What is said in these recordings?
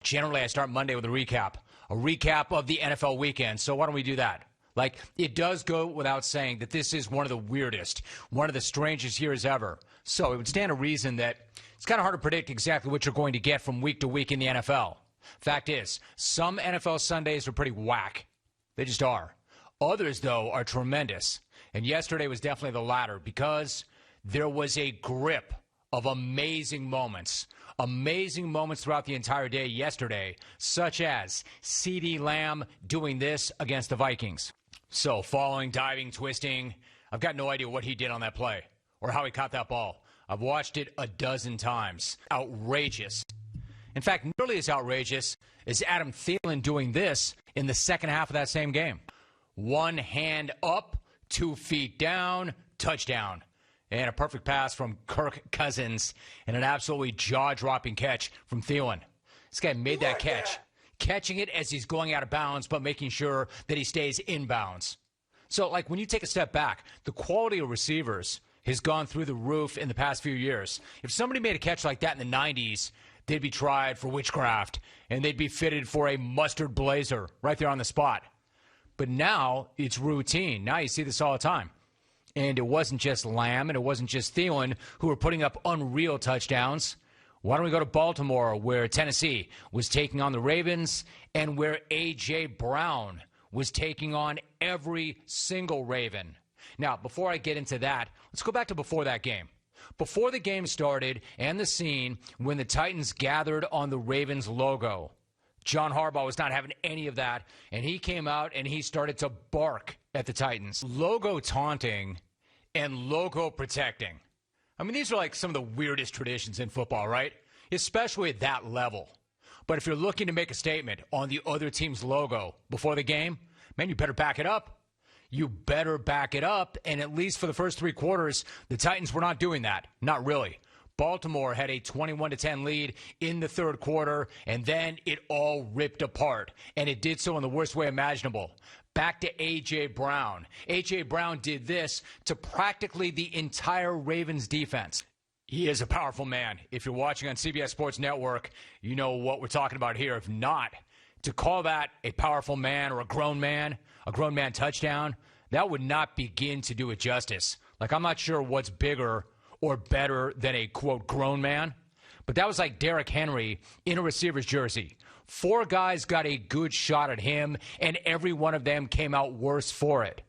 Generally, I start Monday with a recap of the NFL weekend. So why don't we do that? Like, it does go without saying that this is one of the weirdest, one of the strangest years ever. So it would stand to reason that it's kind of hard to predict exactly what you're going to get from week to week in the NFL. Fact is, some NFL Sundays are pretty whack. They just are. Others, though, are tremendous. And yesterday was definitely the latter because there was a grip of amazing moments throughout the entire day yesterday, such as CeeDee Lamb doing this against the Vikings. So falling, diving, twisting, I've got no idea what he did on that play or how he caught that ball. I've watched it a dozen times. Outrageous. In fact, nearly as outrageous as Adam Thielen doing this in the second half of that same game. One hand up, 2 feet down, touchdown. And a perfect pass from Kirk Cousins and an absolutely jaw-dropping catch from Thielen. This guy made that catch, catching it as he's going out of bounds, but making sure that he stays in bounds. So, like, when you take a step back, the quality of receivers has gone through the roof in the past few years. If somebody made a catch like that in the 90s, they'd be tried for witchcraft, and they'd be fitted for a mustard blazer right there on the spot. But now it's routine. Now you see this all the time. And it wasn't just Lamb and it wasn't just Thielen who were putting up unreal touchdowns. Why don't we go to Baltimore, where Tennessee was taking on the Ravens and where A.J. Brown was taking on every single Raven. Now, before I get into that, let's go back to before that game. Before the game started and the scene when the Titans gathered on the Ravens logo, John Harbaugh was not having any of that, and he came out and he started to bark at the Titans. Logo taunting and logo protecting. I mean, these are like some of the weirdest traditions in football, right? Especially at that level. But if you're looking to make a statement on the other team's logo before the game, man, you better back it up. You better back it up, and at least for the first 3 quarters, the Titans were not doing that. Not really. Baltimore had a 21-10 lead in the third quarter, and then it all ripped apart, and it did so in the worst way imaginable. Back to A.J. Brown. A.J. Brown did this to practically the entire Ravens defense. He is a powerful man. If you're watching on CBS Sports Network, you know what we're talking about here. If not, to call that a powerful man or a grown man touchdown, that would not begin to do it justice. Like, I'm not sure what's bigger or better than a, quote, grown man. But that was like Derrick Henry in a receiver's jersey. 4 guys got a good shot at him, and every one of them came out worse for it.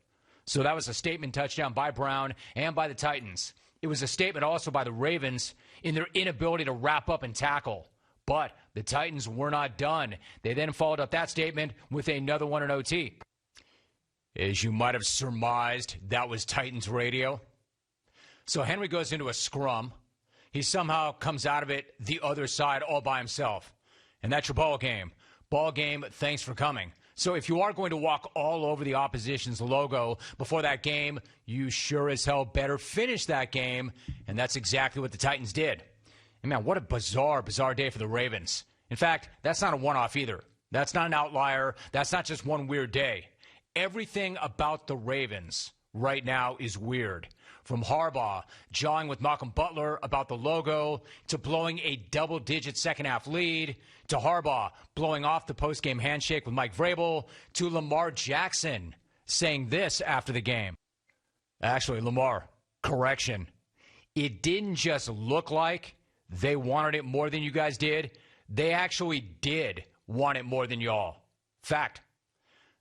So that was a statement touchdown by Brown and by the Titans. It was a statement also by the Ravens in their inability to wrap up and tackle. But the Titans were not done. They then followed up that statement with another one in OT. As you might have surmised, that was Titans radio. So Henry goes into a scrum. He somehow comes out of it the other side all by himself. And that's your ball game. Ball game, thanks for coming. So if you are going to walk all over the opposition's logo before that game, you sure as hell better finish that game. And that's exactly what the Titans did. And man, what a bizarre day for the Ravens. In fact, that's not a one-off either. That's not an outlier. That's not just one weird day. Everything about the Ravens right now is weird. From Harbaugh jawing with Malcolm Butler about the logo, to blowing a double-digit second-half lead, to Harbaugh blowing off the post-game handshake with Mike Vrabel, to Lamar Jackson saying this after the game. Actually, Lamar, correction. It didn't just look like they wanted it more than you guys did. They actually did want it more than y'all. Fact.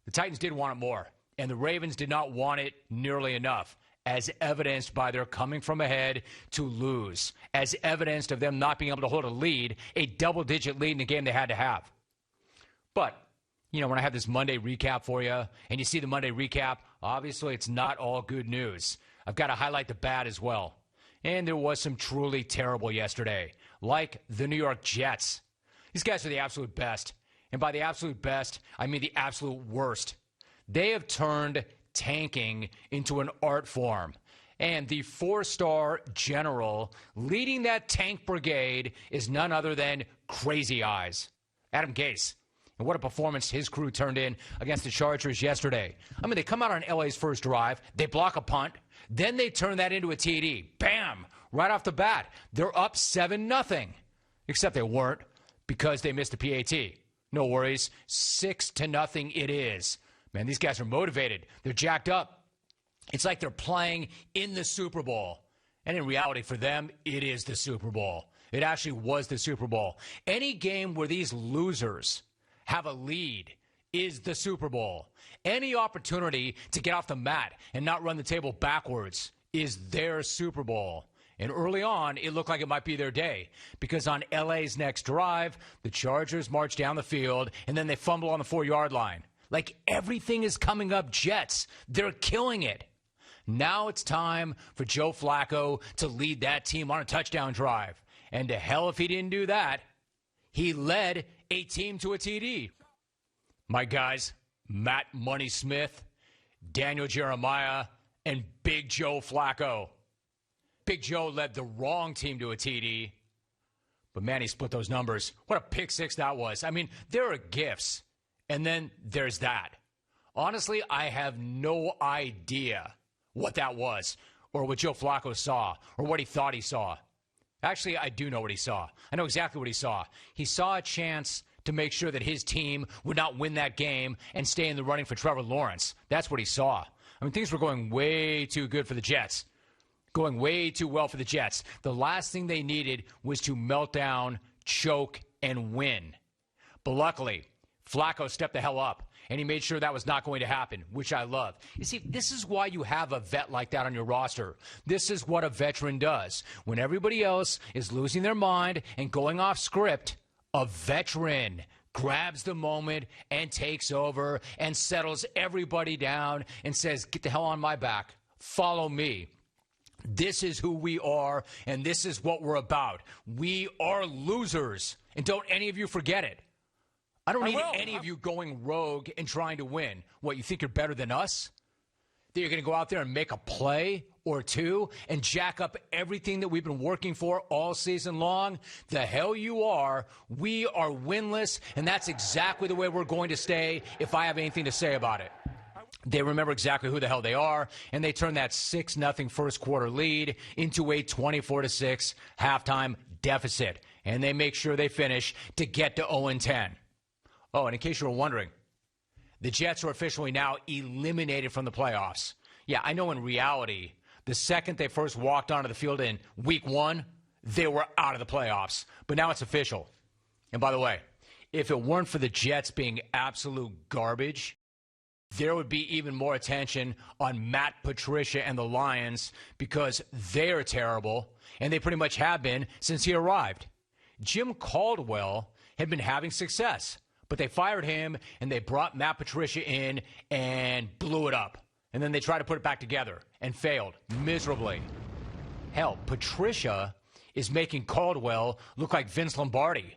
The Titans did want it more, and the Ravens did not want it nearly enough, as evidenced by their coming from ahead to lose, as evidenced of them not being able to hold a lead, a double-digit lead in the game they had to have. But, you know, when I have this Monday recap for you, and you see the Monday recap, obviously it's not all good news. I've got to highlight the bad as well. And there was some truly terrible yesterday, like the New York Jets. These guys are the absolute best. And by the absolute best, I mean the absolute worst. They have turned tanking into an art form. And the 4-star general leading that tank brigade is none other than Crazy Eyes, Adam Gase. And what a performance his crew turned in against the Chargers yesterday. I mean, they come out on LA's first drive, they block a punt, then they turn that into a TD. Bam! Right off the bat. They're up 7-0. Except they weren't. because they missed the PAT. No worries. 6-0 it is. Man, these guys are motivated. They're jacked up. It's like they're playing in the Super Bowl. And in reality, for them, it is the Super Bowl. It actually was the Super Bowl. Any game where these losers have a lead is the Super Bowl. Any opportunity to get off the mat and not run the table backwards is their Super Bowl. And early on, it looked like it might be their day because on LA's next drive, the Chargers march down the field and then they fumble on the 4-yard line. Like everything is coming up Jets. They're killing it. Now it's time for Joe Flacco to lead that team on a touchdown drive. And to hell if he didn't do that, he led a team to a TD. My guys, Matt Money Smith, Daniel Jeremiah, and Big Joe Flacco. Big Joe led the wrong team to a TD, but man, he split those numbers. What a pick six that was. I mean, there are gifts, and then there's that. Honestly, I have no idea what that was, or what Joe Flacco saw, or what he thought he saw. Actually, I do know what he saw. I know exactly what he saw. He saw a chance to make sure that his team would not win that game and stay in the running for Trevor Lawrence. That's what he saw. I mean, things were going way too good for the Jets. Going way too well for the Jets. The last thing they needed was to melt down, choke, and win. But luckily, Flacco stepped the hell up, and he made sure that was not going to happen, which I love. You see, this is why you have a vet like that on your roster. This is what a veteran does. When everybody else is losing their mind and going off script, a veteran grabs the moment and takes over and settles everybody down and says, get the hell on my back. Follow me. This is who we are, and this is what we're about. We are losers, and don't any of you forget it. I don't need any of you going rogue and trying to win. What, you think you're better than us? That you're going to go out there and make a play or two and jack up everything that we've been working for all season long? The hell you are. We are winless, and that's exactly the way we're going to stay if I have anything to say about it. They remember exactly who the hell they are, and they turn that 6-0 first quarter lead into a 24-6 halftime deficit. And they make sure they finish to get to 0-10. Oh, and in case you were wondering, the Jets are officially now eliminated from the playoffs. Yeah, I know in reality, the second they first walked onto the field in week 1, they were out of the playoffs. But now it's official. And by the way, if it weren't for the Jets being absolute garbage, there would be even more attention on Matt Patricia and the Lions because they're terrible, and they pretty much have been since he arrived. Jim Caldwell had been having success, but they fired him, and they brought Matt Patricia in and blew it up. And then they tried to put it back together and failed miserably. Hell, Patricia is making Caldwell look like Vince Lombardi.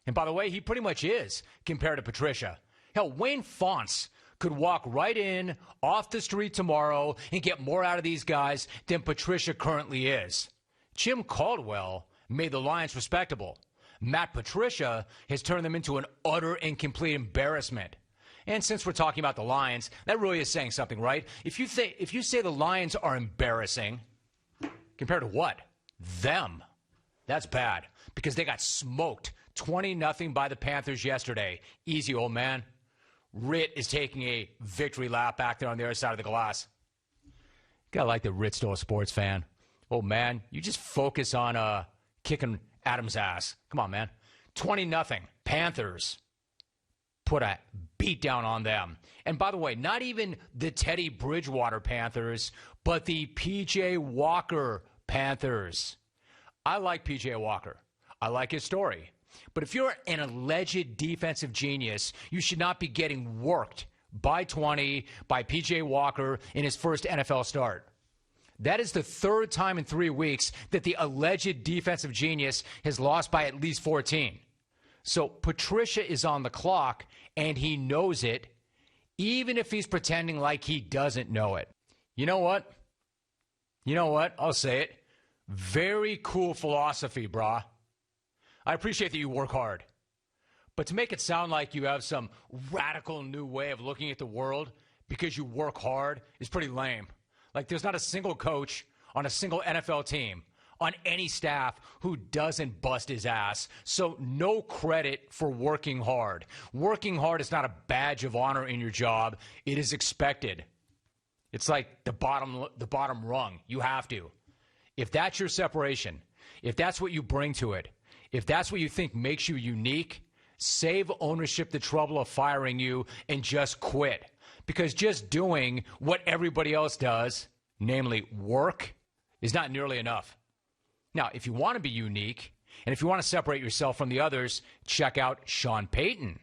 And by the way, he pretty much is compared to Patricia. Hell, Wayne Fonts could walk right in off the street tomorrow and get more out of these guys than Patricia currently is. Jim Caldwell made the Lions respectable. Matt Patricia has turned them into an utter and complete embarrassment. And since we're talking about the Lions, that really is saying something, right? If you say the Lions are embarrassing, compared to what? Them. That's bad because they got smoked 20-0 by the Panthers yesterday. Easy, old man. Ritt is taking a victory lap back there on the other side of the glass. Gotta like that Ritt's still a sports fan. Oh, man, you just focus on kicking Adam's ass. Come on, man. 20-0. Panthers put a beat down on them. And by the way, not even the Teddy Bridgewater Panthers, but the P.J. Walker Panthers. I like P.J. Walker. I like his story. But if you're an alleged defensive genius, you should not be getting worked by 20 by P.J. Walker in his first NFL start. That is the third time in 3 weeks that the alleged defensive genius has lost by at least 14. So Patricia is on the clock, and he knows it, even if he's pretending like he doesn't know it. You know what? I'll say it. Very cool philosophy, brah. I appreciate that you work hard. But to make it sound like you have some radical new way of looking at the world because you work hard is pretty lame. Like there's not a single coach on a single NFL team on any staff who doesn't bust his ass. So no credit for working hard. Working hard is not a badge of honor in your job. It is expected. It's like the bottom rung. You have to. If that's your separation, if that's what you bring to it, if that's what you think makes you unique, save ownership the trouble of firing you and just quit. Because just doing what everybody else does, namely work, is not nearly enough. Now, if you want to be unique, and if you want to separate yourself from the others, check out Sean Payton.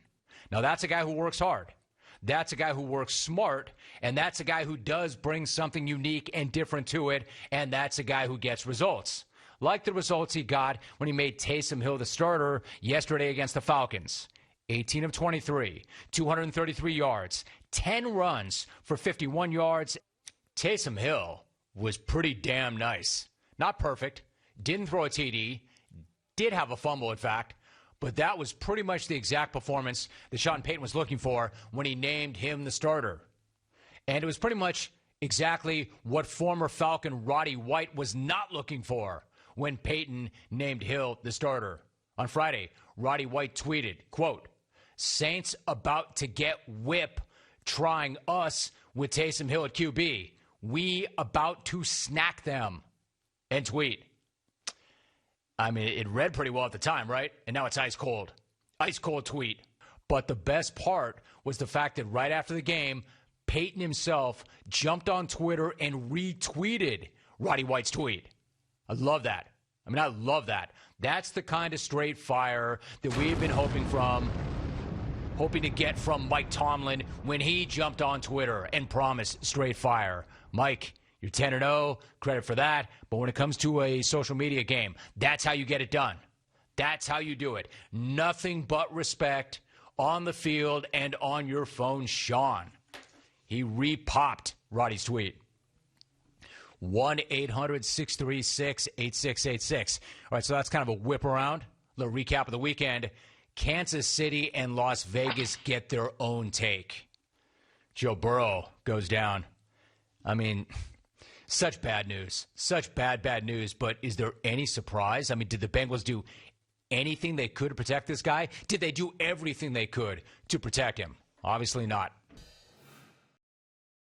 Now, that's a guy who works hard. That's a guy who works smart, and that's a guy who does bring something unique and different to it, and that's a guy who gets results. Like the results he got when he made Taysom Hill the starter yesterday against the Falcons. 18 of 23, 233 yards, 10 runs for 51 yards. Taysom Hill was pretty damn nice. Not perfect. Didn't throw a TD. Did have a fumble, in fact. But that was pretty much the exact performance that Sean Payton was looking for when he named him the starter. And it was pretty much exactly what former Falcon Roddy White was not looking for when Payton named Hill the starter. On Friday, Roddy White tweeted, quote, "Saints about to get whip trying us with Taysom Hill at QB. We about to snack them." End tweet. I mean, it read pretty well at the time, right? And now it's ice cold. Ice cold tweet. But the best part was the fact that right after the game, Payton himself jumped on Twitter and retweeted Roddy White's tweet. I love that. I love that. That's the kind of straight fire that we've been hoping to get from Mike Tomlin when he jumped on Twitter and promised straight fire. Mike, you're 10-0, credit for that. But when it comes to a social media game, that's how you get it done. That's how you do it. Nothing but respect on the field and on your phone, Sean. He repopped Roddy's tweet. 1-800-636-8686. All right, so that's kind of a whip around. A little recap of the weekend. Kansas City and Las Vegas get their own take. Joe Burrow goes down. I mean, such bad news. Such bad news. But is there any surprise? I mean, did the Bengals do anything they could to protect this guy? Did they do everything they could to protect him? Obviously not.